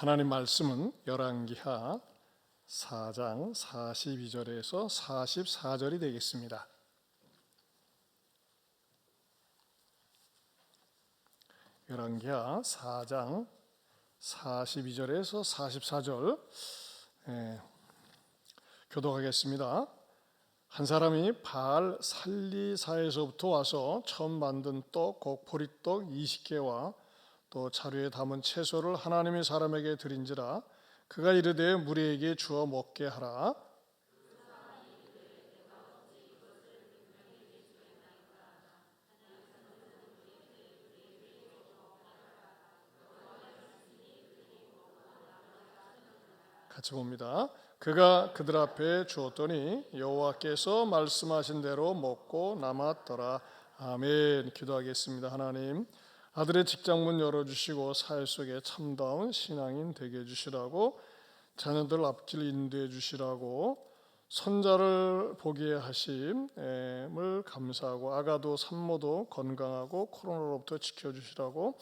하나님 말씀은 열왕기하 4장 42절에서 44절이 되겠습니다. 열왕기하 4장 42절에서 44절 교독하겠습니다. 한 사람이 바알 살리사에서부터 와서 처음 만든 떡 곧 보리떡 20개와 또 자루에 담은 채소를 하나님의 사람에게 드린지라. 그가 이르되 무리에게 주어 먹게 하라. 같이 봅니다. 그가 그들 앞에 주었더니 여호와께서 말씀하신 대로 먹고 남았더라. 아멘. 기도하겠습니다. 하나님, 아들의 직장문 열어주시고 사회 속에 참다운 신앙인 되게 해주시라고, 자녀들 앞길 인도해 주시라고, 손자를 보게 하심을 감사하고, 아가도 산모도 건강하고 코로나로부터 지켜주시라고,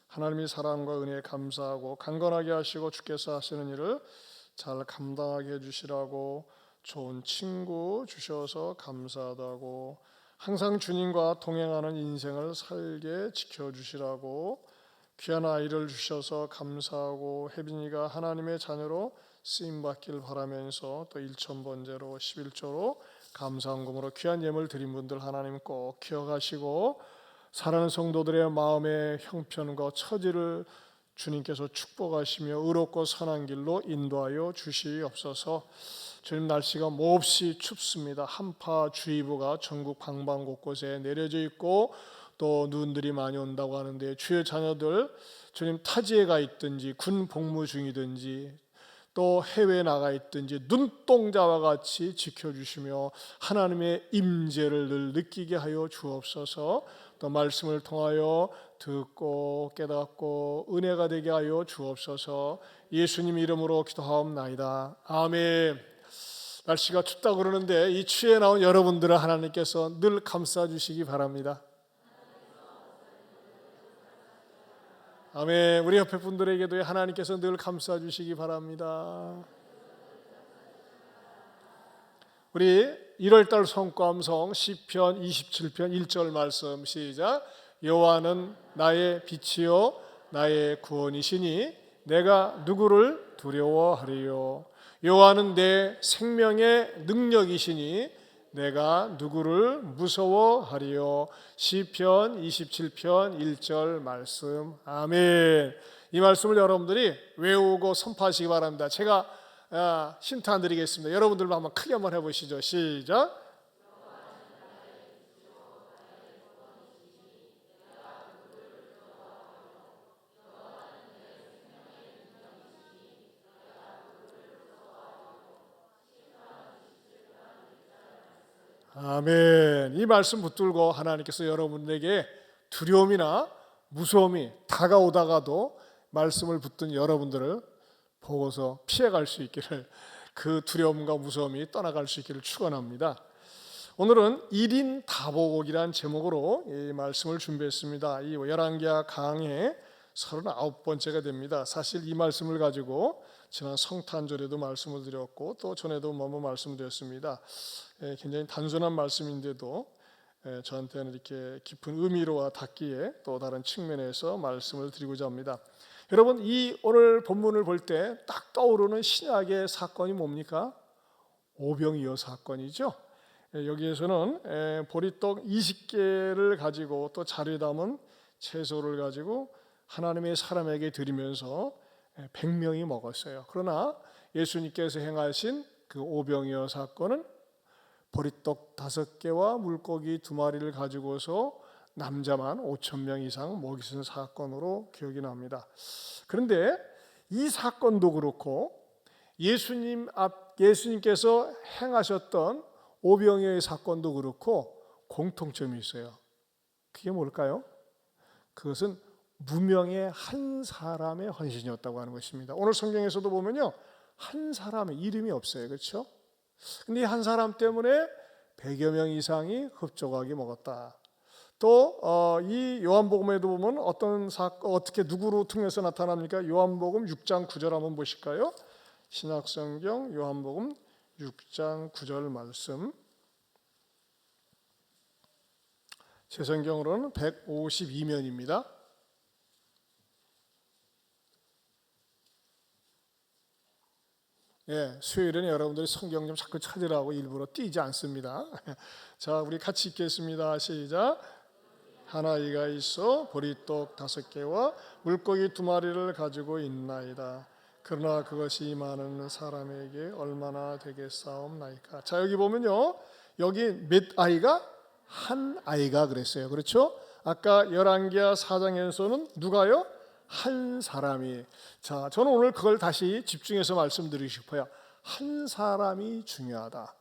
하나님의 사랑과 은혜에 감사하고, 강건하게 하시고 주께서 하시는 일을 잘 감당하게 해주시라고, 좋은 친구 주셔서 감사하다고, 항상 주님과 동행하는 인생을 살게 지켜주시라고, 귀한 아이를 주셔서 감사하고, 혜빈이가 하나님의 자녀로 쓰임받길 바라면서 또 1,000번제로 11조로 감사헌금으로 귀한 예물 드린 분들 하나님 꼭 기억하시고, 사랑하는 성도들의 마음의 형편과 처지를 주님께서 축복하시며 의롭고 선한 길로 인도하여 주시옵소서. 주님, 날씨가 몹시 춥습니다. 한파주의보가 전국 방방 곳곳에 내려져 있고 또 눈들이 많이 온다고 하는데, 주의 자녀들 주님 타지에 가 있든지 군 복무 중이든지 또 해외에 나가 있든지 눈동자와 같이 지켜주시며 하나님의 임재를 늘 느끼게 하여 주옵소서. 또 말씀을 통하여 듣고 깨닫고 은혜가 되게 하여 주옵소서. 예수님 이름으로 기도하옵나이다. 아멘. 날씨가 춥다고 그러는데 이 추위에 나온 여러분들을 하나님께서 늘 감싸주시기 바랍니다. 아멘. 우리 옆에 분들에게도 하나님께서 늘 감싸주시기 바랍니다. 우리 1월달 성과음성 시편 27편 1절 말씀 시작. 여호와는 나의 빛이요 나의 구원이시니 내가 누구를 두려워하리요. 여호와는 내 생명의 능력이시니 내가 누구를 무서워하리요. 시편 27편 1절 말씀. 아멘. 이 말씀을 여러분들이 외우고 선포하시기 바랍니다. 제가 힌트 안 드리겠습니다. 여러분들도 한번 크게 한번 해보시죠. 시작. 아멘. 이 말씀 붙들고 하나님께서 여러분에게 두려움이나 무서움이 다가오다가도 말씀을 붙든 여러분들을 보고서 피해갈 수 있기를, 그 두려움과 무서움이 떠나갈 수 있기를 축원합니다. 오늘은 1인 다보곡이라는 제목으로 이 말씀을 준비했습니다. 이 열왕기하 강의 39번째가 됩니다. 사실 이 말씀을 가지고 지난 성탄절에도 말씀을 드렸고 또 전에도 말씀드렸습니다. 굉장히 단순한 말씀인데도 저한테는 이렇게 깊은 의미로와 닿기에 또 다른 측면에서 말씀을 드리고자 합니다. 여러분, 이 오늘 본문을 볼 때 딱 떠오르는 신약의 사건이 뭡니까? 오병이어 사건이죠. 여기에서는 보리떡 20개를 가지고 또 자루에 담은 채소를 가지고 하나님의 사람에게 드리면서 100명이 먹었어요. 그러나 예수님께서 행하신 그 오병이어 사건은 보리떡 5개와 물고기 2마리를 가지고서 남자만 5,000명 이상 먹이신 사건으로 기억이 납니다. 그런데 이 사건도 그렇고 예수님께서 행하셨던 오병이어의 사건도 그렇고 공통점이 있어요. 그게 뭘까요? 그것은 무명의 한 사람의 헌신이었다고 하는 것입니다. 오늘 성경에서도 보면요, 한 사람의 이름이 없어요. 그렇죠? 근데 이 한 사람 때문에 100여 명 이상이 흡족하게 먹었다. 또 이 요한복음에도 보면 어떻게 누구로 통해서 나타납니까? 요한복음 6장 9절 한번 보실까요? 신약성경 요한복음 6장 9절 말씀. 제 성경으로는 152면입니다. 예, 수요일에는 여러분들이 성경 좀 자꾸 찾으라고 일부러 띄지 않습니다. 자, 우리 같이 읽겠습니다. 시작. 한 아이가 있어 보리떡 5개와 물고기 2마리를 가지고 있나이다. 그러나 그것이 많은 사람에게 얼마나 되겠사옵나이까. 자, 여기 보면요, 여기 몇 아이가? 한 아이가 그랬어요. 그렇죠? 아까 11개 4장에서는 누가요? 한 사람이. 자, 저는 오늘 그걸 다시 집중해서 말씀드리고 싶어요. 한 사람이 중요하다.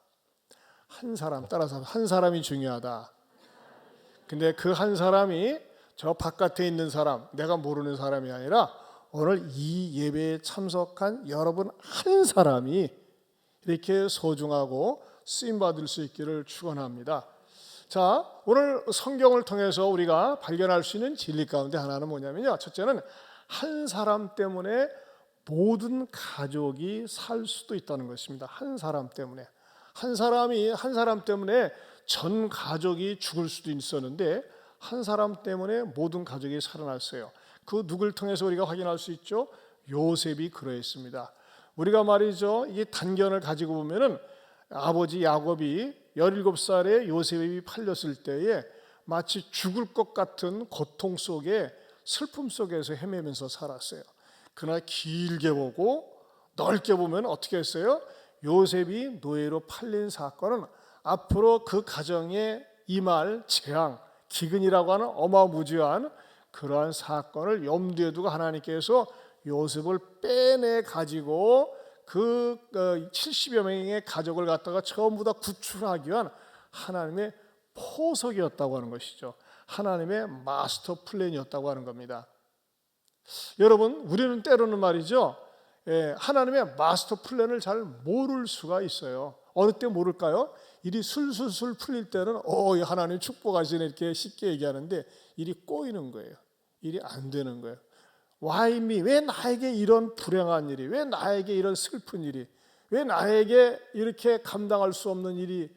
한 사람, 따라서 한 사람이 중요하다. 근데 그 한 사람이 저 바깥에 있는 사람, 내가 모르는 사람이 아니라 오늘 이 예배에 참석한 여러분 한 사람이 이렇게 소중하고 쓰임받을 수 있기를 축원합니다. 자, 오늘 성경을 통해서 우리가 발견할 수 있는 진리 가운데 하나는 뭐냐면요, 첫째는 한 사람 때문에 모든 가족이 살 수도 있다는 것입니다. 한 사람 때문에. 한 사람 때문에 전 가족이 죽을 수도 있었는데 한 사람 때문에 모든 가족이 살아났어요. 그 누굴 통해서 우리가 확인할 수 있죠? 요셉이 그러했습니다. 우리가 말이죠, 이 단견을 가지고 보면은 아버지 야곱이 17살에 요셉이 팔렸을 때에 마치 죽을 것 같은 고통 속에 슬픔 속에서 헤매면서 살았어요. 그러나 길게 보고 넓게 보면 어떻게 했어요? 요셉이 노예로 팔린 사건은 앞으로 그 가정에 임할 재앙, 기근이라고 하는 어마무지한 그러한 사건을 염두에 두고 하나님께서 요셉을 빼내 가지고 그 70여 명의 가족을 갖다가 전부 다 구출하기 위한 하나님의 포석이었다고 하는 것이죠. 하나님의 마스터 플랜이었다고 하는 겁니다. 여러분, 우리는 때로는 말이죠, 하나님의 마스터 플랜을 잘 모를 수가 있어요. 어느 때 모를까요? 일이 술술술 풀릴 때는 하나님 축복하시네 이렇게 쉽게 얘기하는데 일이 꼬이는 거예요. 일이 안 되는 거예요. Why me? 왜 나에게 이런 불행한 일이, 왜 나에게 이런 슬픈 일이, 왜 나에게 이렇게 감당할 수 없는 일이,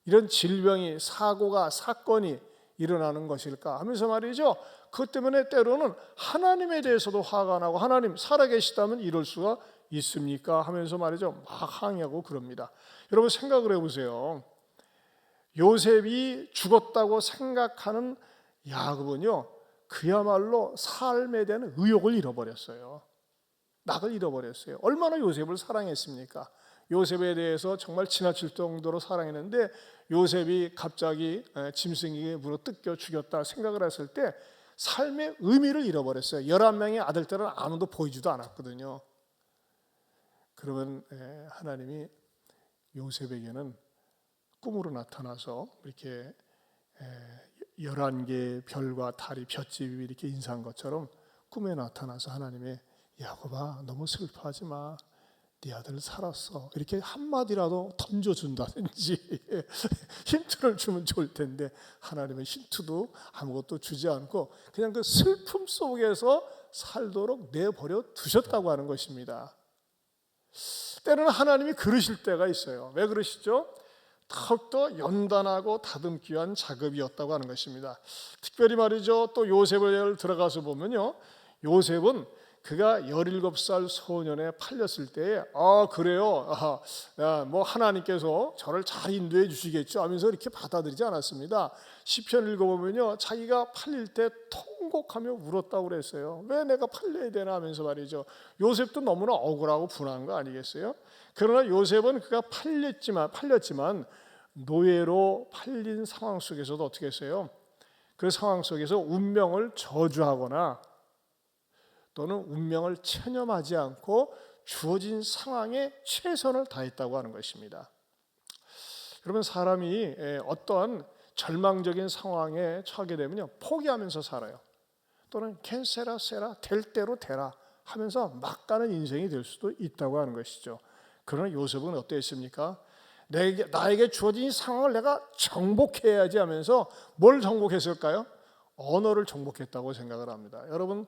이런 질병이, 사고가, 사건이 일어나는 것일까 하면서 말이죠, 그것 때문에 때로는 하나님에 대해서도 화가 나고, 하나님 살아계시다면 이럴 수가 있습니까 하면서 말이죠, 막 항의하고 그럽니다. 여러분 생각을 해보세요. 요셉이 죽었다고 생각하는 야곱은요, 그야말로 삶에 대한 의욕을 잃어버렸어요. 낙을 잃어버렸어요. 얼마나 요셉을 사랑했습니까? 요셉에 대해서 정말 지나칠 정도로 사랑했는데 요셉이 갑자기 짐승에게 물어 뜯겨 죽였다 생각을 했을 때 삶의 의미를 잃어버렸어요. 11명의 아들들은 아무도 보이지도 않았거든요. 그러면 하나님이 요셉에게는 꿈으로 나타나서 이렇게 11개의 별과 달이 볏집이 이렇게 인사한 것처럼 꿈에 나타나서 하나님의 야곱아 너무 슬퍼하지 마, 네 아들 살았어 이렇게 한마디라도 던져준다든지 힌트를 주면 좋을 텐데 하나님의 힌트도 아무것도 주지 않고 그냥 그 슬픔 속에서 살도록 내버려 두셨다고 하는 것입니다. 때로는 하나님이 그러실 때가 있어요. 왜 그러시죠? 더욱더 연단하고 다듬기 위한 작업이었다고 하는 것입니다. 특별히 말이죠, 또 요셉을 들어가서 보면요, 요셉은 그가 17살 소년에 팔렸을 때에 그래요, 뭐 하나님께서 저를 잘 인도해 주시겠죠 하면서 이렇게 받아들이지 않았습니다. 시편 읽어보면요, 자기가 팔릴 때 통곡하며 울었다고 그랬어요. 왜 내가 팔려야 되나 하면서 말이죠. 요셉도 너무나 억울하고 분한 거 아니겠어요? 그러나 요셉은 그가 팔렸지만 노예로 팔린 상황 속에서도 어떻게 했어요? 그 상황 속에서 운명을 저주하거나 또는 운명을 체념하지 않고 주어진 상황에 최선을 다했다고 하는 것입니다. 그러면 사람이 어떤 절망적인 상황에 처하게 되면요, 포기하면서 살아요. 또는 캔세라 세라, 될 대로 되라 하면서 막 가는 인생이 될 수도 있다고 하는 것이죠. 그러나 요셉은 어땠습니까? 나에게 주어진 이 상황을 내가 정복해야지 하면서 뭘 정복했을까요? 언어를 정복했다고 생각을 합니다. 여러분,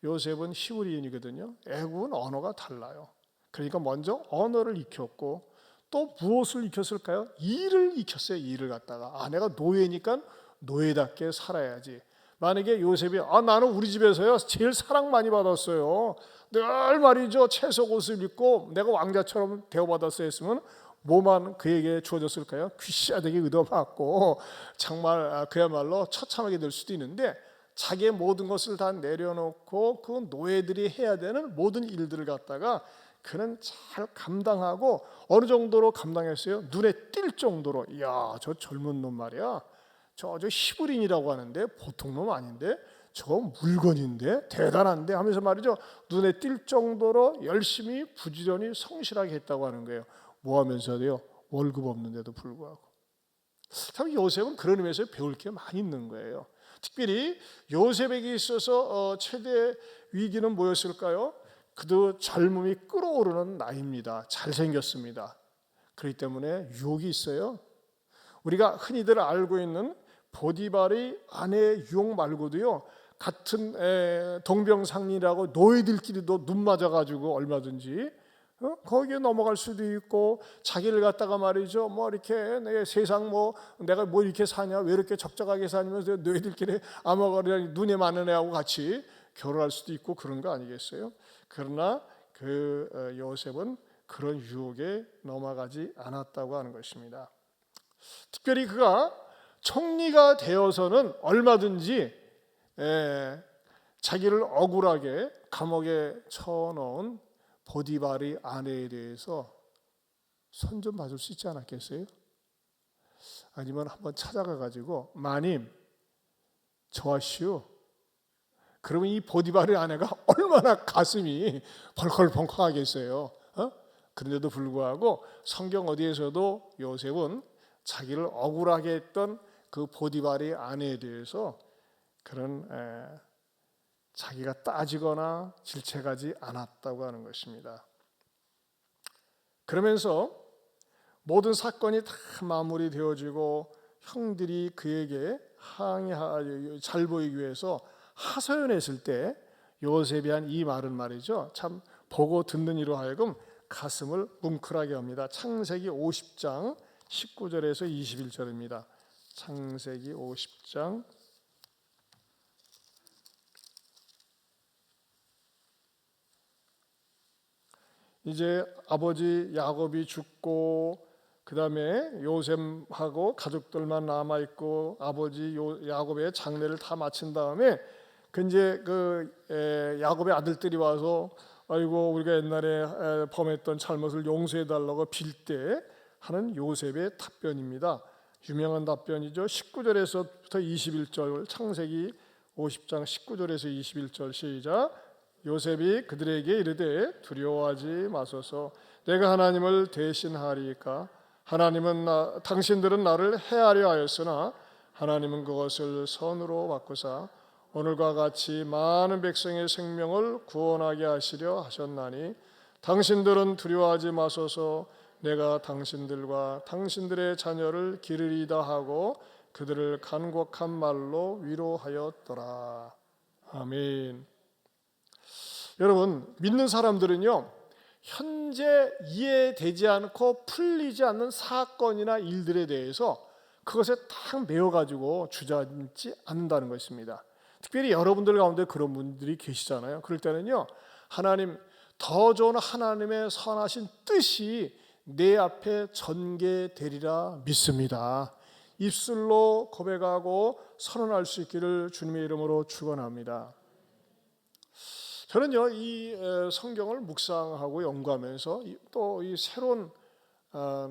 요셉은 히브리인이거든요. 애국은 언어가 달라요. 그러니까 먼저 언어를 익혔고 또 무엇을 익혔을까요? 일을 익혔어요. 일을 갖다가 내가 노예니까 노예답게 살아야지. 만약에 요셉이 나는 우리 집에서요 제일 사랑 많이 받았어요. 늘 말이죠 채색 옷을 입고 내가 왕자처럼 대우받았어야 했으면 뭐만 그에게 주어졌을까요? 귀시하되게 얻어맞고 정말 그야말로 처참하게 될 수도 있는데 자기의 모든 것을 다 내려놓고 그 노예들이 해야 되는 모든 일들을 갖다가 그는 잘 감당하고 어느 정도로 감당했어요? 눈에 띌 정도로. 이야, 저 젊은 놈 말이야, 저 히브리인이라고 하는데 보통 놈 아닌데 저 물건인데 대단한데 하면서 말이죠 눈에 띌 정도로 열심히 부지런히 성실하게 했다고 하는 거예요. 뭐 하면서도요? 월급 없는데도 불구하고. 참 요셉은 그런 의미에서 배울 게 많이 있는 거예요. 특별히 요셉에게 있어서 최대 위기는 뭐였을까요? 그도 젊음이 끓어오르는 나이입니다. 잘생겼습니다. 그렇기 때문에 유혹이 있어요. 우리가 흔히들 알고 있는 보디발의 아내의 유혹 말고도요, 같은 동병상련이라고 노예들끼리도 눈 맞아가지고 얼마든지 거기에 넘어갈 수도 있고, 자기를 갖다가 말이죠 뭐 이렇게 내 세상 뭐 내가 뭐 이렇게 사냐, 왜 이렇게 적적하게 사냐면서 노예들끼리 아무거나 눈에 많은 애하고 같이 결혼할 수도 있고 그런 거 아니겠어요? 그러나 그 요셉은 그런 유혹에 넘어가지 않았다고 하는 것입니다. 특별히 그가 총리가 되어서는 얼마든지 자기를 억울하게 감옥에 쳐넣은 보디발의 아내에 대해서 손 좀 봐줄 수 있지 않았겠어요? 아니면 한번 찾아가 가지고 마님 저하시오. 그러면 이 보디발의 아내가 얼마나 가슴이 벌컥벌컥하겠어요. 그런데도 불구하고 성경 어디에서도 요셉은 자기를 억울하게 했던 그 보디발의 아내에 대해서 그런 자기가 따지거나 질책하지 않았다고 하는 것입니다. 그러면서 모든 사건이 다 마무리되어지고 형들이 그에게 잘 보이기 위해서 하소연했을 때 요셉이 한 이 말은 말이죠, 참 보고 듣는 이로 하여금 가슴을 뭉클하게 합니다. 창세기 50장 19절에서 21절입니다. 창세기 50장 이제 아버지 야곱이 죽고 그 다음에 요셉하고 가족들만 남아있고 아버지 야곱의 장례를 다 마친 다음에 이제 야곱의 아들들이 와서 아이고 우리가 옛날에 범했던 잘못을 용서해달라고 빌 때 하는 요셉의 답변입니다. 유명한 답변이죠. 19절에서부터 21절, 창세기 50장 19절에서 21절 시작. 요셉이 그들에게 이르되 두려워하지 마소서, 내가 하나님을 대신하리이까. 당신들은 나를 해하려 하였으나 하나님은 그것을 선으로 바꾸사 오늘과 같이 많은 백성의 생명을 구원하게 하시려 하셨나니 당신들은 두려워하지 마소서, 내가 당신들과 당신들의 자녀를 기르리다 하고 그들을 간곡한 말로 위로하였더라. 아멘. 여러분, 믿는 사람들은요, 현재 이해되지 않고 풀리지 않는 사건이나 일들에 대해서 그것에 딱 매여가지고 주저앉지 않는다는 것입니다. 특별히 여러분들 가운데 그런 분들이 계시잖아요. 그럴 때는요, 더 좋은 하나님의 선하신 뜻이 내 앞에 전개되리라 믿습니다. 입술로 고백하고 선언할 수 있기를 주님의 이름으로 축원합니다. 저는요, 이 성경을 묵상하고 연구하면서 또 이 새로운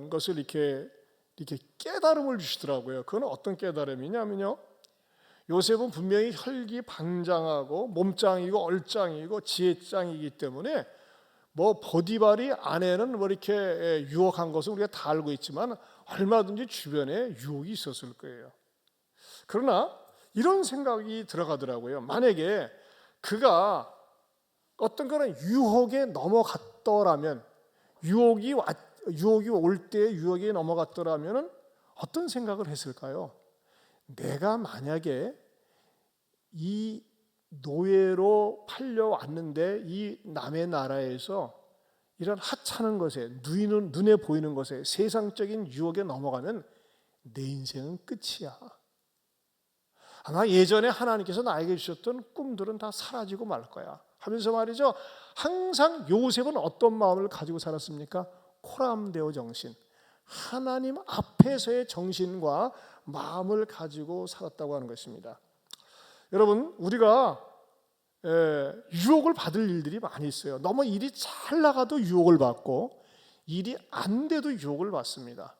것을 이렇게 깨달음을 주시더라고요. 그건 어떤 깨달음이냐면요, 요셉은 분명히 혈기방장하고 몸짱이고 얼짱이고 지혜짱이기 때문에 뭐 보디발이 아내는 뭐 이렇게 유혹한 것은 우리가 다 알고 있지만 얼마든지 주변에 유혹이 있었을 거예요. 그러나 이런 생각이 들어가더라고요. 만약에 그가 어떤 그런 유혹에 넘어갔더라면, 유혹이 유혹이 올 때 유혹에 넘어갔더라면 어떤 생각을 했을까요? 내가 만약에 이 노예로 팔려왔는데 이 남의 나라에서 이런 하찮은 것에, 눈에 보이는 것에, 세상적인 유혹에 넘어가면 내 인생은 끝이야. 아마 예전에 하나님께서 나에게 주셨던 꿈들은 다 사라지고 말 거야 하면서 말이죠, 항상 요셉은 어떤 마음을 가지고 살았습니까? 코람데오 정신, 하나님 앞에서의 정신과 마음을 가지고 살았다고 하는 것입니다. 여러분, 우리가 유혹을 받을 일들이 많이 있어요. 너무 일이 잘 나가도 유혹을 받고 일이 안 돼도 유혹을 받습니다.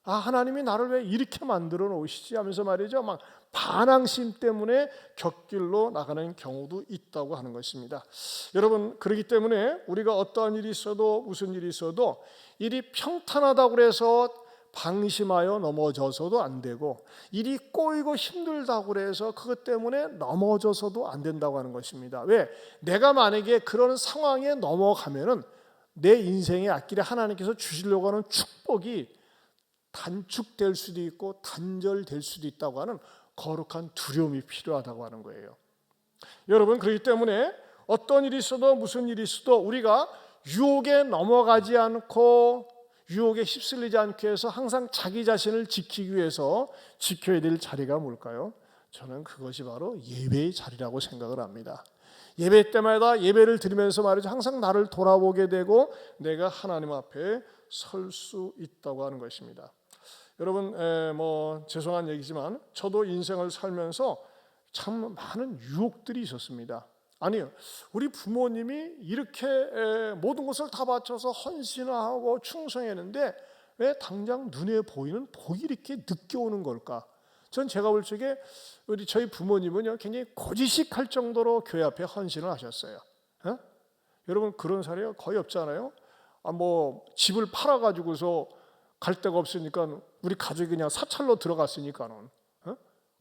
하나님이 나를 왜 이렇게 만들어 놓으시지 하면서 말이죠, 막 반항심 때문에 곁길로 나가는 경우도 있다고 하는 것입니다. 여러분, 그렇기 때문에 우리가 어떠한 일이 있어도, 무슨 일이 있어도 일이 평탄하다고 해서 방심하여 넘어져서도 안 되고, 일이 꼬이고 힘들다고 해서 그것 때문에 넘어져서도 안 된다고 하는 것입니다. 왜? 내가 만약에 그런 상황에 넘어가면은 내 인생의 앞길에 하나님께서 주시려고 하는 축복이 단축될 수도 있고 단절될 수도 있다고 하는 거룩한 두려움이 필요하다고 하는 거예요. 여러분, 그렇기 때문에 어떤 일이 있어도, 무슨 일이 있어도 우리가 유혹에 넘어가지 않고 유혹에 휩쓸리지 않게 해서 항상 자기 자신을 지키기 위해서 지켜야 될 자리가 뭘까요? 저는 그것이 바로 예배의 자리라고 생각을 합니다. 예배 때마다 예배를 드리면서 말이죠, 항상 나를 돌아보게 되고 내가 하나님 앞에 설 수 있다고 하는 것입니다. 여러분, 죄송한 얘기지만 저도 인생을 살면서 참 많은 유혹들이 있었습니다. 아니요, 우리 부모님이 이렇게 모든 것을 다 바쳐서 헌신하고 충성했는데 왜 당장 눈에 보이는 복이 이렇게 늦게 오는 걸까? 전 제가 볼 적에 저희 부모님은요, 굉장히 고지식할 정도로 교회 앞에 헌신을 하셨어요. 여러분, 그런 사례가 거의 없잖아요. 집을 팔아가지고서 갈 데가 없으니까 우리 가족이 그냥 사찰로 들어갔으니까는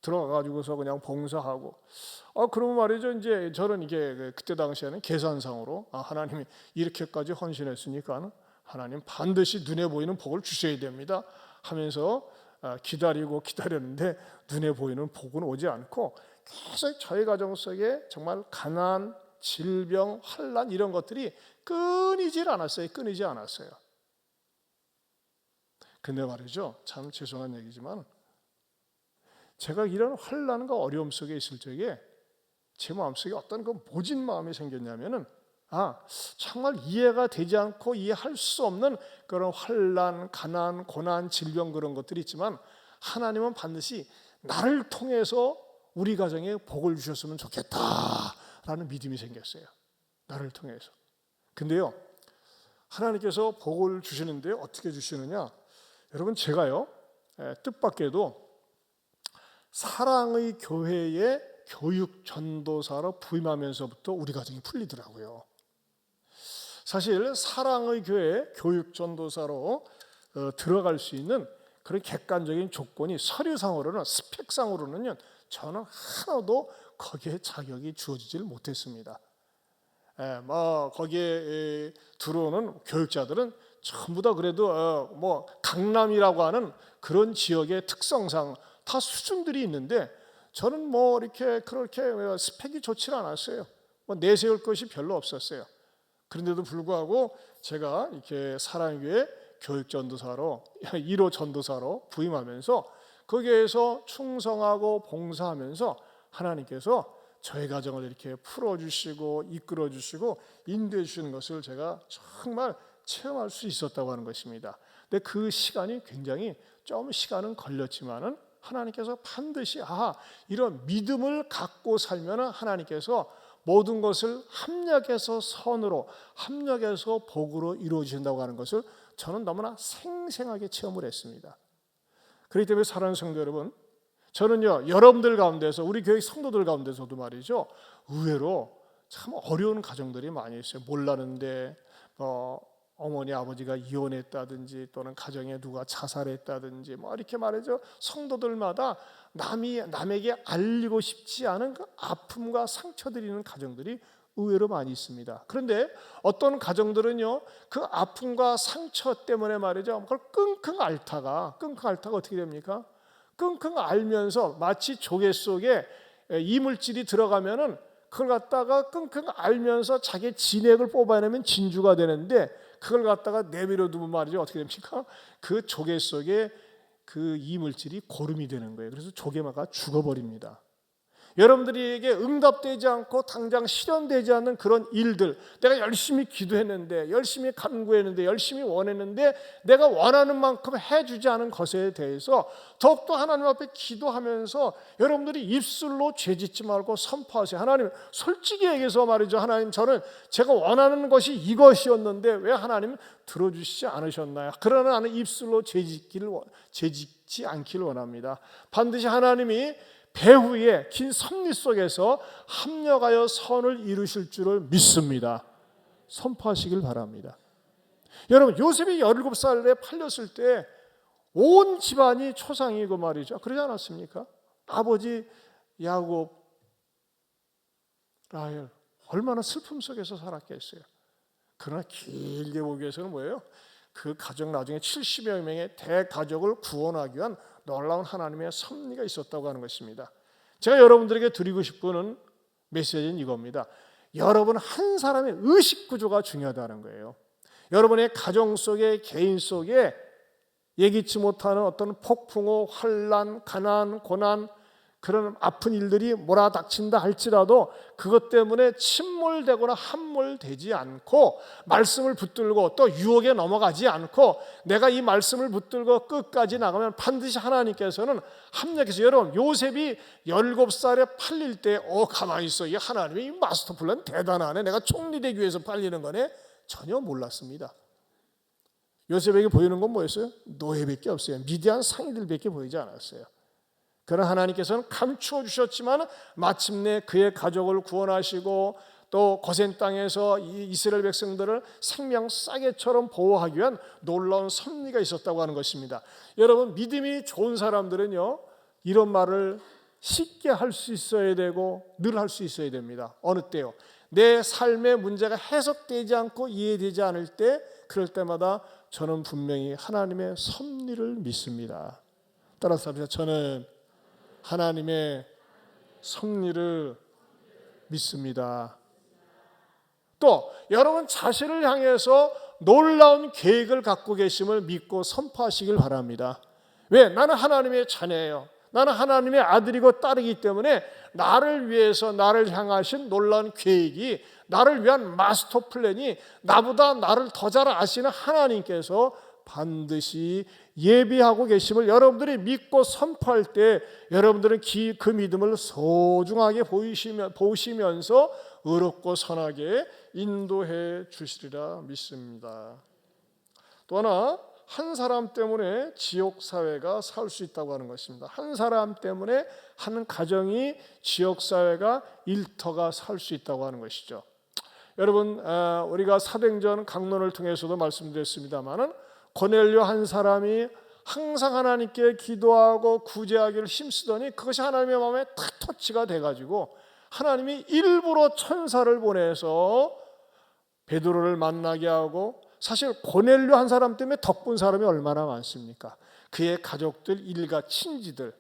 들어가가지고서 그냥 봉사하고, 그러면 말이죠, 이제 저는 이게 그때 당시에는 계산상으로 하나님이 이렇게까지 헌신했으니까 하나님 반드시 눈에 보이는 복을 주셔야 됩니다 하면서 기다렸는데 눈에 보이는 복은 오지 않고 계속 저희 가정 속에 정말 가난, 질병, 환난 이런 것들이 끊이질 않았어요. 근데 말이죠, 참 죄송한 얘기지만 제가 이런 환난과 어려움 속에 있을 적에 제 마음속에 어떤 그 모진 마음이 생겼냐면은 정말 이해가 되지 않고 이해할 수 없는 그런 환난, 가난, 고난, 질병 그런 것들이 있지만 하나님은 반드시 나를 통해서 우리 가정에 복을 주셨으면 좋겠다라는 믿음이 생겼어요. 나를 통해서. 근데요, 하나님께서 복을 주시는데 어떻게 주시느냐? 여러분, 제가요, 뜻밖에도 사랑의 교회의 교육 전도사로 부임하면서부터 우리 가정이 풀리더라고요. 사실 사랑의 교회 교육 전도사로 들어갈 수 있는 그런 객관적인 조건이 서류상으로는, 스펙상으로는요, 저는 하나도 거기에 자격이 주어지질 못했습니다. 거기에 들어오는 교육자들은 전부 다 그래도 강남이라고 하는 그런 지역의 특성상 다 수준들이 있는데 저는 이렇게 그렇게 스펙이 좋지 않았어요. 내세울 것이 별로 없었어요. 그런데도 불구하고 제가 이렇게 사랑교회 교육전도사로 1호 전도사로 부임하면서 거기에서 충성하고 봉사하면서 하나님께서 저희 가정을 이렇게 풀어주시고 이끌어주시고 인도해 주시는 것을 제가 정말 체험할 수 있었다고 하는 것입니다. 근데 그 시간이 굉장히 좀 시간은 걸렸지만은 하나님께서 반드시 이런 믿음을 갖고 살면 하나님께서 모든 것을 합력해서 선으로, 합력해서 복으로 이루어진다고 하는 것을 저는 너무나 생생하게 체험을 했습니다. 그렇기 때문에 사랑하는 성도 여러분, 저는요, 여러분들 가운데서, 우리 교회 성도들 가운데서도 말이죠, 의외로 참 어려운 가정들이 많이 있어요. 몰랐는데 어머니 아버지가 이혼했다든지 또는 가정에 누가 자살했다든지 이렇게 말이죠, 성도들마다 남에게 알리고 싶지 않은 그 아픔과 상처들이 있는 가정들이 의외로 많이 있습니다. 그런데 어떤 가정들은요, 그 아픔과 상처 때문에 말이죠, 그걸 끙끙 앓다가 어떻게 됩니까? 끙끙 앓면서 마치 조개 속에 이물질이 들어가면은 그걸 갖다가 끙끙 앓면서 자기 진액을 뽑아내면 진주가 되는데, 그걸 갖다가 내버려 두면 말이죠, 어떻게 됩니까? 그 조개 속에 그 이물질이 고름이 되는 거예요. 그래서 조개마가 죽어버립니다. 여러분들에게 응답되지 않고 당장 실현되지 않는 그런 일들, 내가 열심히 기도했는데, 열심히 간구했는데, 열심히 원했는데 내가 원하는 만큼 해주지 않은 것에 대해서 더욱더 하나님 앞에 기도하면서 여러분들이 입술로 죄짓지 말고 선포하세요. 하나님, 솔직히 얘기해서 말이죠, 하나님, 저는 제가 원하는 것이 이것이었는데 왜 하나님 들어주시지 않으셨나요? 그러나 나는 입술로 죄짓지 않기를 원합니다. 반드시 하나님이 배후의 긴 섭리 속에서 합력하여 선을 이루실 줄을 믿습니다. 선포하시길 바랍니다. 여러분, 요셉이 17살에 팔렸을 때 온 집안이 초상이고 말이죠. 그러지 않았습니까? 아버지 야곱, 라헬 얼마나 슬픔 속에서 살았겠어요. 그러나 길게 보기 위해서는 뭐예요? 그 가족 나중에 70여 명의 대가족을 구원하기 위한 놀라운 하나님의 섭리가 있었다고 하는 것입니다. 제가 여러분들에게 드리고 싶은 메시지는 이겁니다. 여러분 한 사람의 의식 구조가 중요하다는 거예요. 여러분의 가정 속에, 개인 속에 예기치 못하는 어떤 폭풍우, 환난, 가난, 고난, 그런 아픈 일들이 몰아닥친다 할지라도 그것 때문에 침몰되거나 함몰되지 않고 말씀을 붙들고 또 유혹에 넘어가지 않고 내가 이 말씀을 붙들고 끝까지 나가면 반드시 하나님께서는 합력해서, 여러분 요셉이 17살에 팔릴 때 가만히 있어, 이 하나님의 이 마스터 플랜 대단하네, 내가 총리 되기 위해서 팔리는 거네, 전혀 몰랐습니다. 요셉에게 보이는 건 뭐였어요? 노예밖에 없어요. 미디안 상인들밖에 보이지 않았어요. 그러나 하나님께서는 감추어 주셨지만 마침내 그의 가족을 구원하시고 또 고센 땅에서 이 이스라엘 백성들을 생명 싸개처럼 보호하기 위한 놀라운 섭리가 있었다고 하는 것입니다. 여러분, 믿음이 좋은 사람들은요, 이런 말을 쉽게 할 수 있어야 되고 늘 할 수 있어야 됩니다. 어느 때요? 내 삶의 문제가 해석되지 않고 이해되지 않을 때, 그럴 때마다 저는 분명히 하나님의 섭리를 믿습니다. 따라서 합시다. 저는 하나님의 섭리를 믿습니다. 또 여러분 자신을 향해서 놀라운 계획을 갖고 계심을 믿고 선포하시길 바랍니다. 왜? 나는 하나님의 자녀예요. 나는 하나님의 아들이고 딸이기 때문에 나를 위해서 나를 향하신 놀라운 계획이, 나를 위한 마스터 플랜이, 나보다 나를 더 잘 아시는 하나님께서 반드시 예비하고 계심을 여러분들이 믿고 선포할 때 여러분들은 그 믿음을 소중하게 보시면서 의롭고 선하게 인도해 주시리라 믿습니다. 또 하나, 한 사람 때문에 지옥 사회가 살 수 있다고 하는 것입니다. 한 사람 때문에 한 가정이 지옥 사회가 일터가 살 수 있다고 하는 것이죠. 여러분, 우리가 사도행전 강론을 통해서도 말씀드렸습니다마는 고넬료 한 사람이 항상 하나님께 기도하고 구제하기를 힘쓰더니 그것이 하나님의 마음에 탁 터치가 돼가지고 하나님이 일부러 천사를 보내서 베드로를 만나게 하고, 사실 고넬료 한 사람 때문에 덕분 사람이 얼마나 많습니까? 그의 가족들, 일가, 친지들,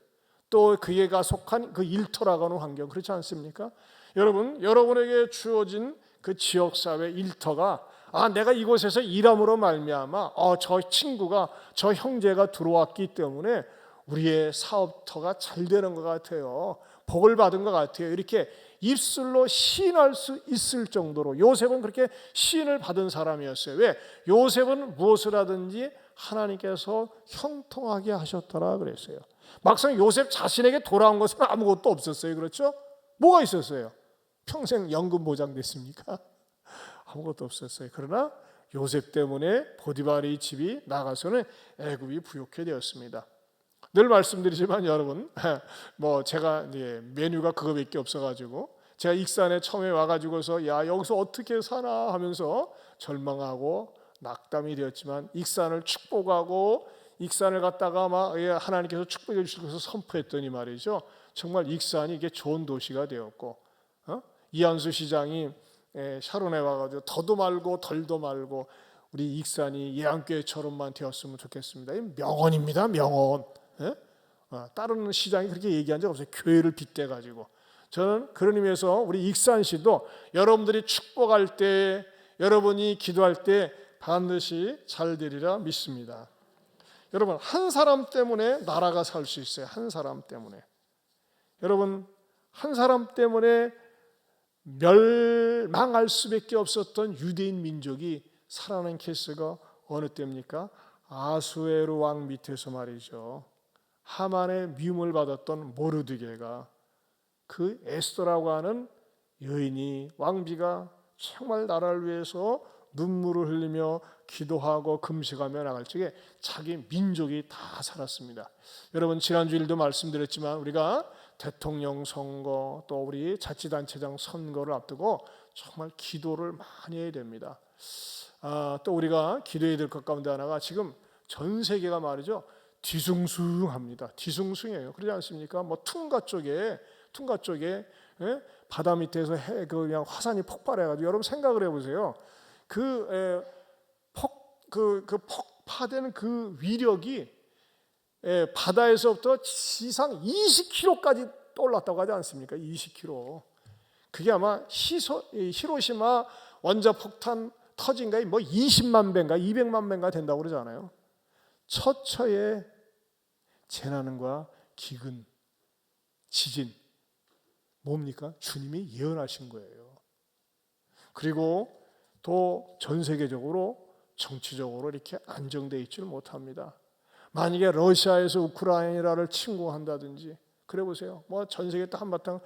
또 그에가 속한 그 일터라고 하는 환경, 그렇지 않습니까? 여러분, 여러분에게 주어진 그 지역사회 일터가, 내가 이곳에서 일함으로 말미암아 저 친구가, 저 형제가 들어왔기 때문에 우리의 사업터가 잘 되는 것 같아요, 복을 받은 것 같아요, 이렇게 입술로 시인할 수 있을 정도로 요셉은 그렇게 시인을 받은 사람이었어요. 왜? 요셉은 무엇을 하든지 하나님께서 형통하게 하셨더라 그랬어요. 막상 요셉 자신에게 돌아온 것은 아무것도 없었어요. 그렇죠? 뭐가 있었어요? 평생 연금 보장됐습니까? 아무것도 없었어요. 그러나 요셉 때문에 보디발의 집이 나가서는 애굽이 부욕해 되었습니다. 늘 말씀드리지만 여러분, 제가 메뉴가 그거밖에 없어가지고 제가 익산에 처음에 와가지고서 여기서 어떻게 사나 하면서 절망하고 낙담이 되었지만, 익산을 축복하고 익산을 갖다가 하나님께서 축복해 주실 것을 선포했더니 말이죠, 정말 익산이 이게 좋은 도시가 되었고, 이한수 시장이 샤론에 와가지고 더도 말고 덜도 말고 우리 익산이 예안교회처럼만 되었으면 좋겠습니다. 명언입니다, 명언. 다른 시장이 그렇게 얘기한 적 없어요. 교회를 빗대가지고. 저는 그런 의미에서 우리 익산시도 여러분들이 축복할 때, 여러분이 기도할 때 반드시 잘 되리라 믿습니다. 여러분, 한 사람 때문에 나라가 살 수 있어요. 한 사람 때문에. 여러분, 한 사람 때문에 멸망할 수밖에 없었던 유대인 민족이 살아난 케이스가 어느 때입니까? 아수에로 왕 밑에서 말이죠. 하만의 미움을 받았던 모르드게가 그 에스더라고 하는 여인이, 왕비가 정말 나라를 위해서 눈물을 흘리며 기도하고 금식하며 나갈 적에 자기 민족이 다 살았습니다. 여러분, 지난주일도 말씀드렸지만 우리가 대통령 선거 또 우리 자치단체장 선거를 앞두고 정말 기도를 많이 해야 됩니다. 또 우리가 기도해야 될 것 가운데 하나가 지금 전 세계가 말이죠, 뒤숭숭합니다. 뒤숭숭해요. 그러지 않습니까? 뭐 퉁가 쪽에 바다 밑에서 그냥 화산이 폭발해가지고, 여러분 생각을 해보세요. 그 폭파되는 그 위력이 바다에서부터 지상 20km까지 떠올랐다고 하지 않습니까? 20km. 그게 아마 히로시마 원자폭탄 터진 거에 뭐 20만 배인가 200만 배인가 된다고 그러잖아요. 처처의 재난과 기근, 지진, 뭡니까? 주님이 예언하신 거예요. 그리고 또 전 세계적으로 정치적으로 이렇게 안정되어 있지를 못합니다. 만약에 러시아에서 우크라이나를 침공한다든지, 그래 보세요. 뭐 전 세계 또 한바탕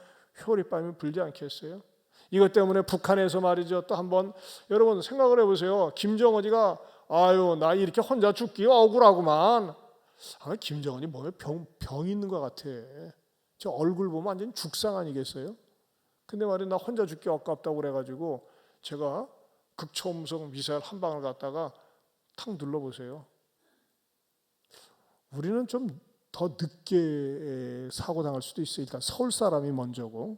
효리밤이 불지 않겠어요? 이것 때문에 북한에서 말이죠, 또 한번 여러분 생각을 해보세요. 김정은이가 아유 나 이렇게 혼자 죽기 억울하구만. 김정은이 뭐에 병 있는 것 같아. 저 얼굴 보면 완전 죽상 아니겠어요? 근데 말이야, 나 혼자 죽기 아깝다고 그래가지고 제가 극초음속 미사일 한 방을 갖다가 탁 눌러보세요. 우리는 좀 더 늦게 사고 당할 수도 있어요. 일단 서울 사람이 먼저고.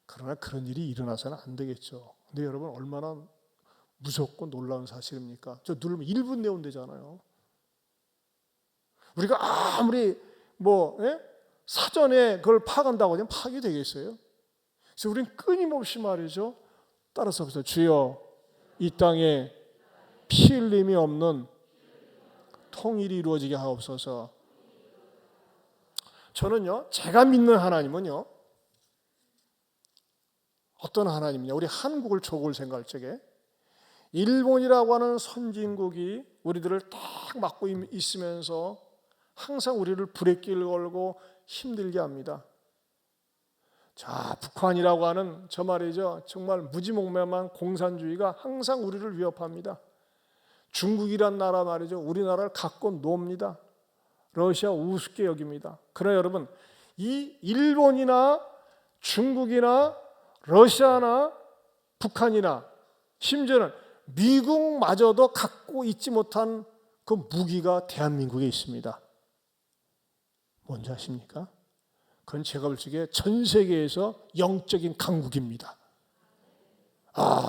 그러나 그런 일이 일어나서는 안 되겠죠. 근데 여러분, 얼마나 무섭고 놀라운 사실입니까? 저 누르면 1분 내면 되잖아요. 우리가 아무리 사전에 그걸 파악한다고 하면 파악이 되겠어요? 그래서 우리는 끊임없이 말이죠, 따라서 보세요. 주여, 이 땅에 피 흘림이 없는 통일이 이루어지게 하옵소서. 저는요, 제가 믿는 하나님은요, 어떤 하나님이냐, 우리 한국을 조국을 생각할 적에 일본이라고 하는 선진국이 우리들을 딱 막고 있으면서 항상 우리를 브레이크를 걸고 힘들게 합니다. 자, 북한이라고 하는 저 말이죠, 정말 무지몽매한 공산주의가 항상 우리를 위협합니다. 중국이란 나라 말이죠, 우리나라를 갖고 놉니다. 러시아 우습게 여깁니다. 그러나 여러분, 이 일본이나 중국이나 러시아나 북한이나 심지어는 미국마저도 갖고 있지 못한 그 무기가 대한민국에 있습니다. 뭔지 아십니까? 그건 제가 볼 적에 전 세계에서 영적인 강국입니다.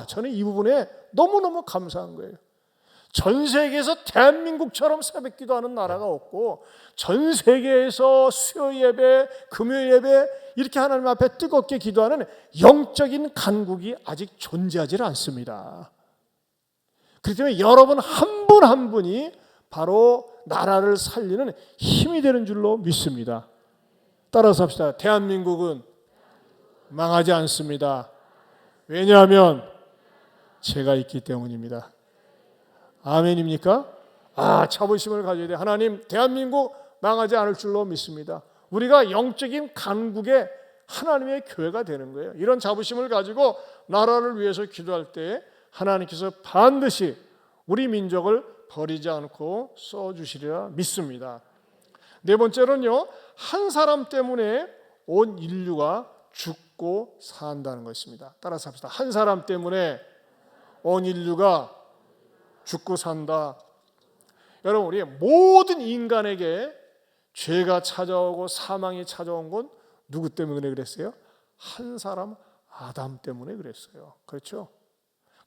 저는 이 부분에 너무너무 감사한 거예요. 전 세계에서 대한민국처럼 새벽 기도하는 나라가 없고, 전 세계에서 수요 예배, 금요 예배 이렇게 하나님 앞에 뜨겁게 기도하는 영적인 강국이 아직 존재하지 않습니다. 그렇기 때문에 여러분 한 분 한 분이 바로 나라를 살리는 힘이 되는 줄로 믿습니다. 따라서 합시다. 대한민국은 망하지 않습니다. 왜냐하면 제가 있기 때문입니다. 아멘입니까? 자부심을 가져야 돼. 하나님, 대한민국 망하지 않을 줄로 믿습니다. 우리가 영적인 강국의 하나님의 교회가 되는 거예요. 이런 자부심을 가지고 나라를 위해서 기도할 때 하나님께서 반드시 우리 민족을 버리지 않고 써주시리라 믿습니다. 네 번째로는요, 한 사람 때문에 온 인류가 죽고 산다는 것입니다. 따라서 합시다. 한 사람 때문에 온 인류가 죽고 산다. 여러분, 우리 모든 인간에게 죄가 찾아오고 사망이 찾아온 건 누구 때문에 그랬어요? 한 사람 아담 때문에 그랬어요. 그렇죠?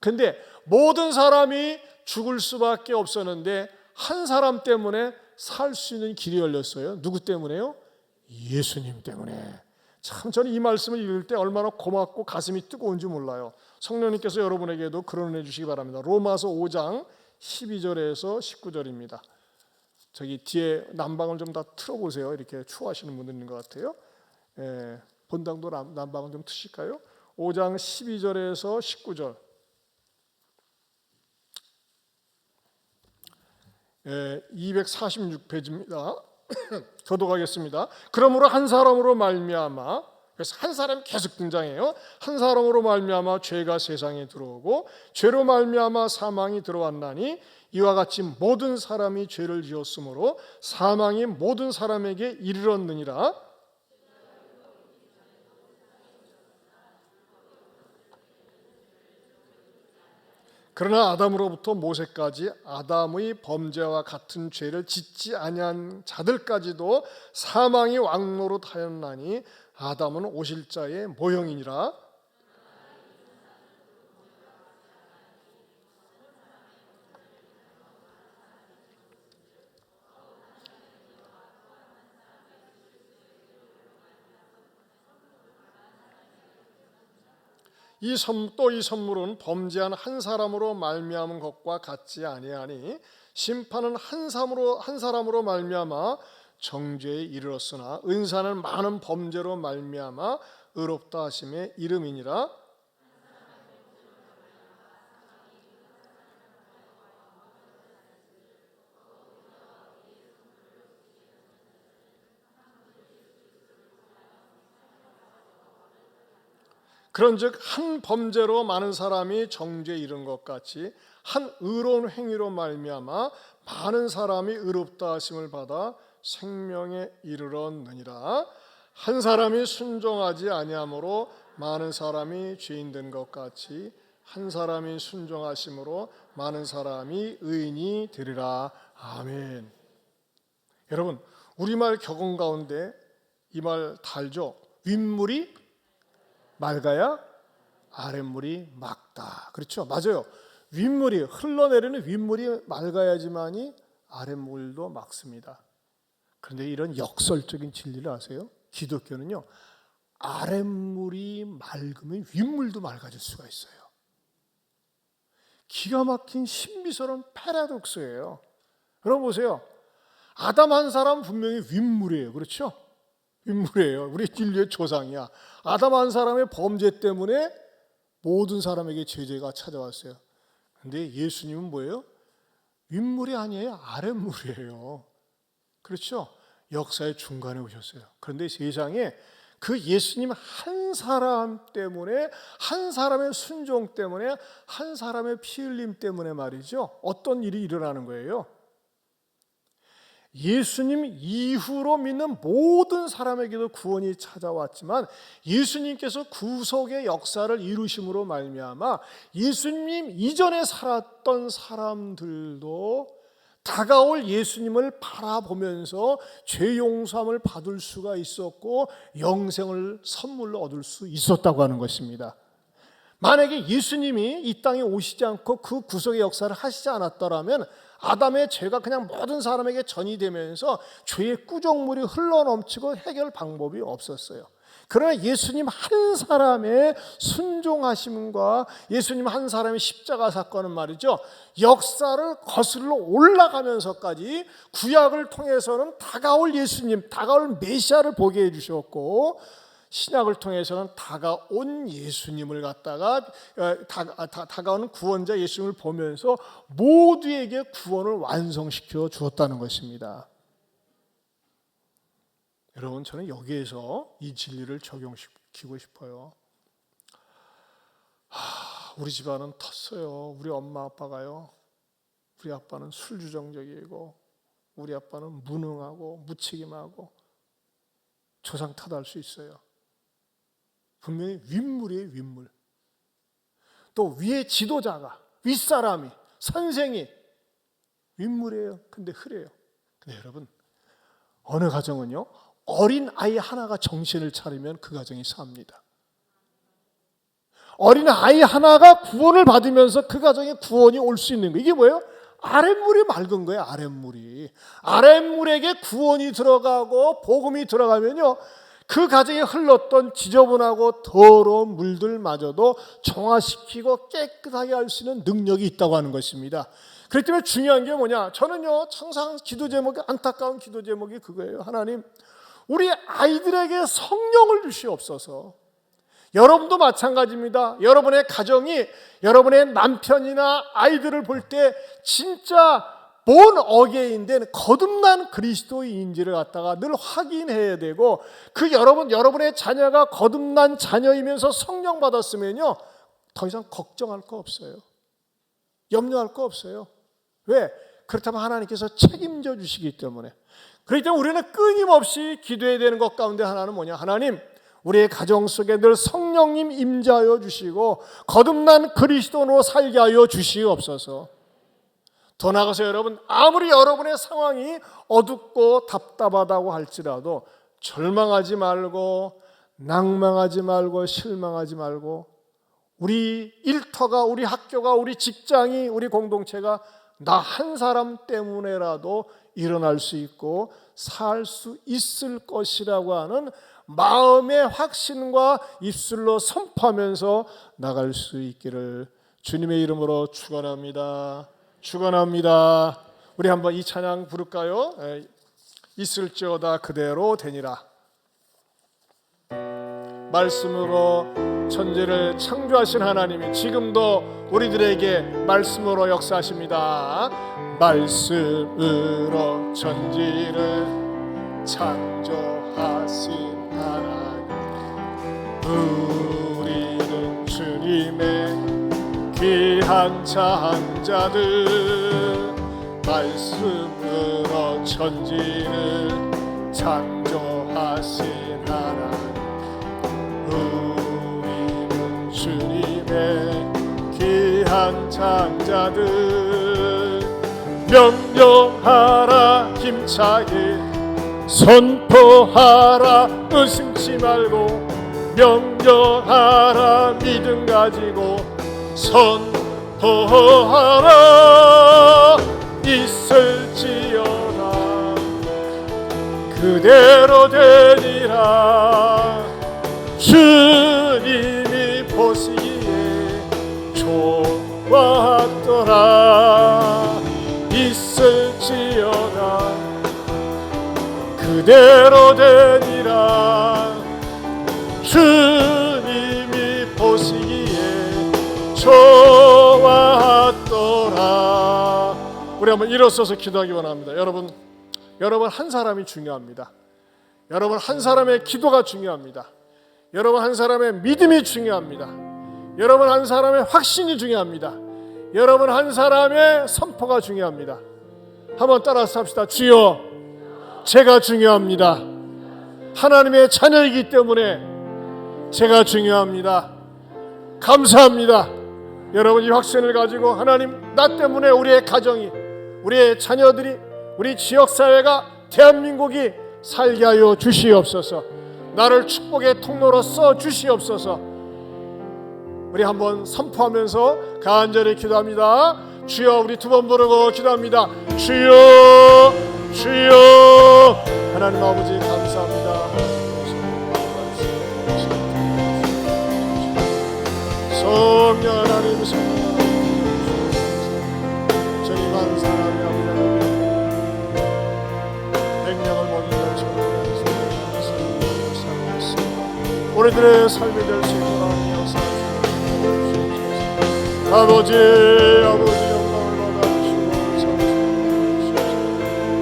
근데 모든 사람이 죽을 수밖에 없었는데 한 사람 때문에 살 수 있는 길이 열렸어요. 누구 때문에요? 예수님 때문에. 참 저는 이 말씀을 읽을 때 얼마나 고맙고 가슴이 뜨거운지 몰라요. 성령님께서 여러분에게도 그런 은혜 주시기 바랍니다. 로마서 5장 12절에서 19절입니다. 저기 뒤에 난방을 좀 다 틀어보세요. 이렇게 추워하시는 분들 있는 것 같아요. 본당도 난방을 좀 트실까요? 5장 12절에서 19절. 246페이지입니다. 교독하겠습니다. 그러므로 한 사람으로 말미암아, 그래서 한 사람이 계속 등장해요. 한 사람으로 말미암아 죄가 세상에 들어오고 죄로 말미암아 사망이 들어왔나니 이와 같이 모든 사람이 죄를 지었으므로 사망이 모든 사람에게 이르렀느니라. 그러나 아담으로부터 모세까지 아담의 범죄와 같은 죄를 짓지 아니한 자들까지도 사망이 왕노릇하였나니 아담은 오실 자의 모형이니라. 또 이 선물은 범죄한 한 사람으로 말미암은 것과 같지 아니하니 심판은 한 사람으로 말미암아 정죄에 이르렀으나 은사는 많은 범죄로 말미암아 의롭다 하심의 이름이니라. 그런즉 한 범죄로 많은 사람이 정죄에 이른 것 같이 한 의로운 행위로 말미암아 많은 사람이 의롭다 하심을 받아 생명에 이르렀느니라. 한 사람이 순종하지 아니함으로 많은 사람이 죄인 된 것 같이 한 사람이 순종하심으로 많은 사람이 의인이 되리라. 아멘. 여러분, 우리말 격언 가운데 이 말 달죠. 윗물이 맑아야 아랫물이 맑다. 그렇죠? 맞아요. 윗물이 흘러내리는 윗물이 맑아야지만이 아랫물도 맑습니다. 그런데 이런 역설적인 진리를 아세요? 기독교는요, 아랫물이 맑으면 윗물도 맑아질 수가 있어요. 기가 막힌 신비스러운 패러독스예요. 여러분 보세요. 아담 한 사람 분명히 윗물이에요. 그렇죠? 윗물이에요. 우리 인류의 조상이야. 아담 한 사람의 범죄 때문에 모든 사람에게 죄가 찾아왔어요. 그런데 예수님은 뭐예요? 윗물이 아니에요. 아랫물이에요. 그렇죠? 역사의 중간에 오셨어요. 그런데 세상에 그 예수님 한 사람 때문에, 한 사람의 순종 때문에, 한 사람의 피 흘림 때문에 말이죠, 어떤 일이 일어나는 거예요? 예수님 이후로 믿는 모든 사람에게도 구원이 찾아왔지만 예수님께서 구속의 역사를 이루심으로 말미암아 예수님 이전에 살았던 사람들도 다가올 예수님을 바라보면서 죄 용서함을 받을 수가 있었고 영생을 선물로 얻을 수 있었다고 하는 것입니다. 만약에 예수님이 이 땅에 오시지 않고 그 구속의 역사를 하시지 않았더라면 아담의 죄가 그냥 모든 사람에게 전이되면서 죄의 꾸정물이 흘러넘치고 해결 방법이 없었어요. 그러나 예수님 한 사람의 순종하심과 예수님 한 사람의 십자가 사건은 말이죠, 역사를 거슬러 올라가면서까지 구약을 통해서는 다가올 예수님, 다가올 메시아를 보게 해주셨고 신약을 통해서는 다가온 예수님을 갖다가 다가오는 구원자 예수님을 보면서 모두에게 구원을 완성시켜 주었다는 것입니다. 여러분, 저는 여기에서 이 진리를 적용시키고 싶어요. 우리 집안은 텄어요. 우리 엄마 아빠가요, 우리 아빠는 술주정적이고 우리 아빠는 무능하고 무책임하고 조상 탓할 수 있어요. 분명히 윗물이에요. 윗물. 또 위에 지도자가, 윗사람이, 선생이 윗물이에요. 근데 흐려요. 근데 여러분, 어느 가정은요, 어린 아이 하나가 정신을 차리면 그 가정이 삽니다. 어린 아이 하나가 구원을 받으면서 그 가정에 구원이 올 수 있는 거예요. 이게 뭐예요? 아랫물이 맑은 거예요. 아랫물이. 아랫물에게 구원이 들어가고 복음이 들어가면요, 그 가정에 흘렀던 지저분하고 더러운 물들마저도 정화시키고 깨끗하게 할 수 있는 능력이 있다고 하는 것입니다. 그렇기 때문에 중요한 게 뭐냐, 저는요 항상 기도 제목이, 안타까운 기도 제목이 그거예요. 하나님, 우리 아이들에게 성령을 주시옵소서. 여러분도 마찬가지입니다. 여러분의 가정이, 여러분의 남편이나 아이들을 볼 때 진짜 본 어게인된 거듭난 그리스도인인지를 갖다가 늘 확인해야 되고, 그 여러분의 자녀가 거듭난 자녀이면서 성령 받았으면요, 더 이상 걱정할 거 없어요. 염려할 거 없어요. 왜? 그렇다면 하나님께서 책임져 주시기 때문에. 그렇기 때문에 우리는 끊임없이 기도해야 되는 것 가운데 하나는 뭐냐, 하나님, 우리의 가정 속에 늘 성령님 임재하여 주시고 거듭난 그리스도로 살게 하여 주시옵소서. 더 나아가서 여러분, 아무리 여러분의 상황이 어둡고 답답하다고 할지라도 절망하지 말고 낭망하지 말고 실망하지 말고, 우리 일터가, 우리 학교가, 우리 직장이, 우리 공동체가 나 한 사람 때문에라도 일어날 수 있고 살 수 있을 것이라고 하는 마음의 확신과 입술로 선포하면서 나갈 수 있기를 주님의 이름으로 축원합니다. 축원합니다. 우리 한번 이 찬양 부를까요? 있을지어다 그대로 되니라. 말씀으로 천지를 창조하신 하나님이 지금도 우리들에게 말씀으로 역사하십니다. 말씀으로 천지를 창조하신 하나님, 우리는 주님의 귀한 자들, 말씀으로 천지를 창조하신 하나님, 우리는 주님의 귀한 창자들, 명령하라 힘차게 선포하라 의심치 말고, 명령하라 믿음 가지고 선포하라 있을지어다 그대로 되리라. 주님이 보시기에 좋았더라. 있을지어다 그대로 되니라. 주님이 보시기에 좋았더라. 우리 한번 일어서서 기도하기 원합니다. 여러분 한 사람이 중요합니다. 여러분 한 사람의 기도가 중요합니다. 여러분 한 사람의 믿음이 중요합니다. 여러분 한 사람의 확신이 중요합니다. 여러분 한 사람의 선포가 중요합니다. 한번 따라서 합시다. 주여, 제가 중요합니다. 하나님의 자녀이기 때문에 제가 중요합니다. 감사합니다. 여러분 이 확신을 가지고, 하나님, 나 때문에 우리의 가정이, 우리의 자녀들이, 우리 지역사회가, 대한민국이 살게 하여 주시옵소서. 나를 축복의 통로로 써 주시옵소서. 우리 한번 선포하면서 간절히 기도합니다. 주여, 우리 두 번 부르고 기도합니다. 주여, 주여. 하나님 아버지 감사합니다. 성령 하나님, 성령 주님 한 사람이 아버지 백명을 먹인 것처럼 우리들의 삶이 될 수 있도록 아버지 영광을 받아주시고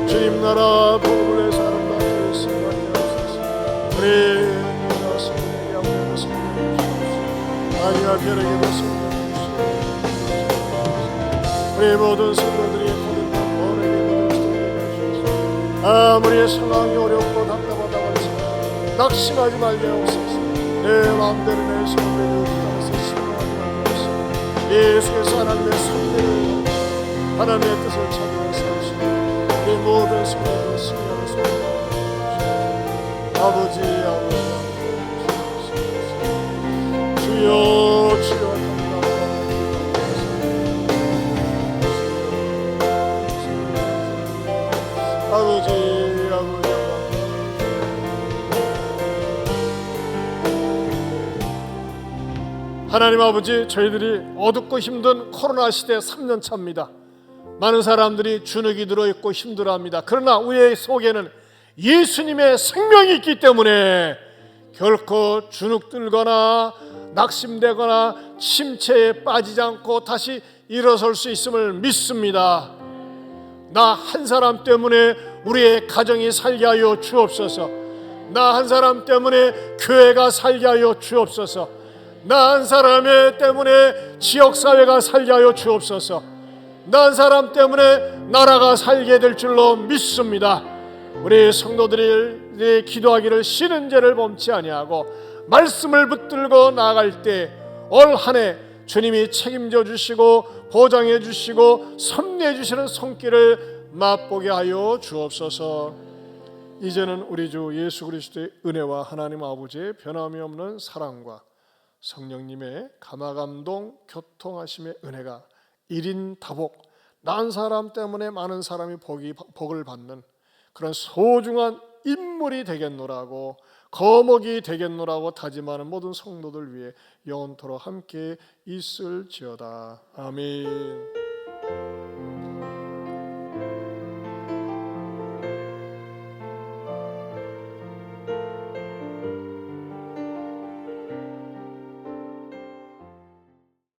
주님 나라 복음을 위해서 아름답게 승리하게 하소서. 우리 성령의 양면을 승리하시옵소서. 아니와 별에게도 승리하시옵소서. 우리 모든 성도들이 거듭난 번에게도 승리하시옵소서. 아무리 상황이 어렵고 답답하다고 할지라도 낙심하지 말게 하옵소서. 내 마음대로 내 성대로 따라서 승리하게 하옵소서. 예수께서 하나님의 성대를, 하나님의 뜻을 찾아서 하시고 우리 모든 성도를 승리하는 소리가 아버지 주여, 주여 아버지. 하나님 아버지, 저희들이 어둡고 힘든 코로나 시대 3년 차입니다. 많은 사람들이 주눅이 들어있고 힘들어합니다. 그러나 우리 속에는 예수님의 생명이 있기 때문에 결코 주눅 들거나 낙심되거나 침체에 빠지지 않고 다시 일어설 수 있음을 믿습니다. 나 한 사람 때문에 우리의 가정이 살게 하여 주옵소서. 나 한 사람 때문에 교회가 살게 하여 주옵소서. 나 한 사람 때문에 지역사회가 살게 하여 주옵소서. 나 한 사람 때문에 나라가 살게 될 줄로 믿습니다. 우리 성도들이 기도하기를 쉬는 죄를 범치 아니하고 말씀을 붙들고 나아갈 때 올 한 해 주님이 책임져 주시고 보장해 주시고 섭리해 주시는 손길을 맛보게 하여 주옵소서. 이제는 우리 주 예수 그리스도의 은혜와 하나님 아버지의 변함이 없는 사랑과 성령님의 감화감동 교통하심의 은혜가 1인 다복, 난 사람 때문에 많은 사람이 복을 받는 그런 소중한 인물이 되겠노라고, 거목이 되겠노라고 다짐하는 모든 성도들 위해 영원토록 함께 있을지어다. 아멘.